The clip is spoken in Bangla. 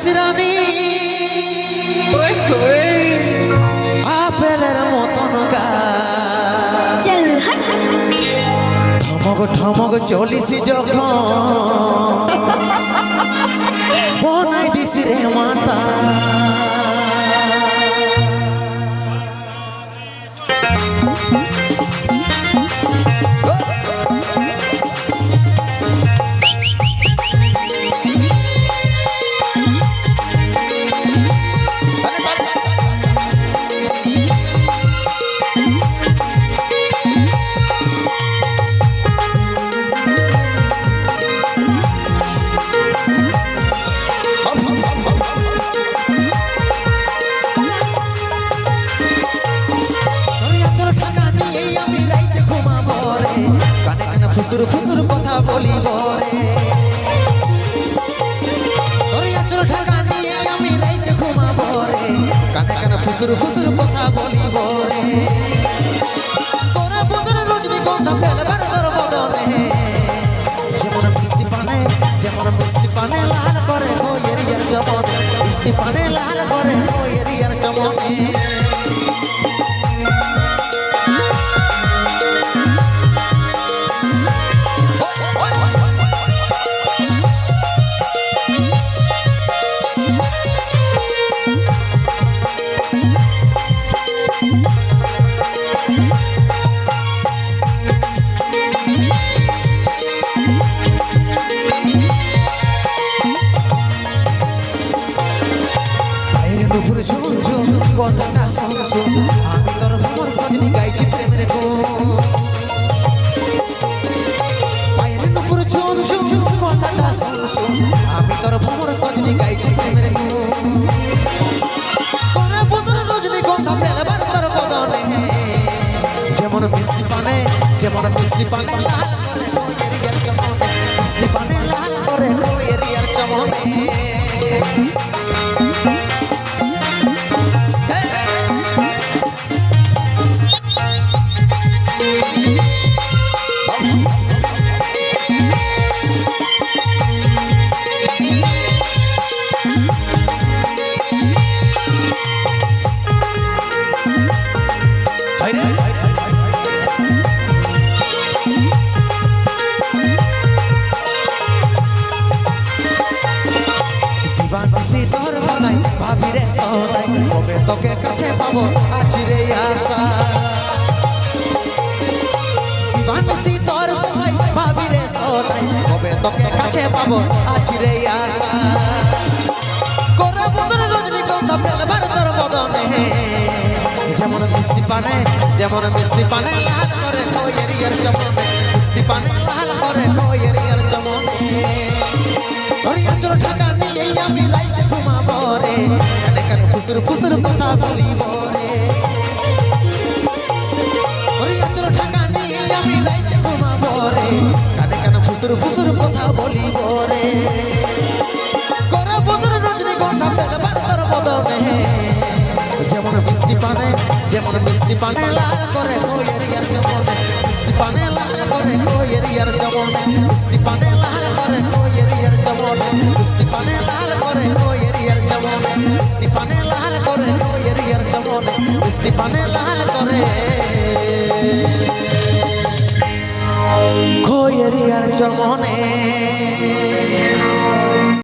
শিরানি আপেলের মতন গা ঠমক ঠমক চলিস যখন বনাই দিস রে মাতা ফুসুর ফুসুর কথা বলিব রে তোর আঁচল ঢাকা নিয়ে আমি রাইতে ঘুমাবো রে কানে কানে ফুসুর ফুসুর কথা বলিব রে তোরা বদনে রজনীগন্ধা ফেলবার তোর বদনে যেমন মিষ্টি পানে লাল করে কোয়েরিয়ার চমন মিষ্টি পানে লাল করে কোয়েরিয়ার চমনে কথাটা শোন শোন আমি তোর ভ্রমর সজনি গাইছি প্রেমের পায়ের নুপুর ঝুম ঝুম কথাটা শোন শোন আমি তোর ভ্রমর সজনি গাইছি প্রেমের করে বদন রজনীগন্ধা ফেলবার তোর বদনে যেমন মিষ্টি পানে লাল করে কোয়েরিয়ার চমনে মিষ্টি পানে লাল করে কোয়েরিয়ার চমনে তোর কথাই ভাবি রে সদাই কবে তোকে কাছে পাবো আছি রে আশা দিবানিসি তোর কথাই ভাবি রে সদাই কবে তোকে কাছে পাবো আছি রে আশা করে বদনে রজনীগন্ধা ফেলবার তোর বদনে যেমন মিষ্টি পানে লাল করে কোয়েরিয়ার চমনে মিষ্টি পানে লাল করে কোয়েরিয়ার চমনে তোর আঁচল ঢাকা নিয়ে আমি রাইতে ঘুমাবো রে কানে কানে ফুসুর ফুসুর কথা বলিব রে তোর আঁচল ঢাকা নিয়ে আমি রাইতে ঘুমাবো রে কানে কানে ফুসুর ফুসুর কথা বলিব রে করে বদন রজনীগন্ধা ফেলবার তোর বদনে যেমন মিষ্টি পানে লাল করে কোয়েরিয়ার চমনে মিষ্টি পানে লাল করে কোয়েরিয়ার চমনে মিষ্টি পানে লাল করে কোয়েরিয়ার চমনে মিষ্টি পানে লাল করে কোয়েরিয়ার চমনে মিষ্টি পানে লাল করে কোয়েরিয়ার চমনে মিষ্টি পানে লাল করে কোয়েরিয়ার চমনে।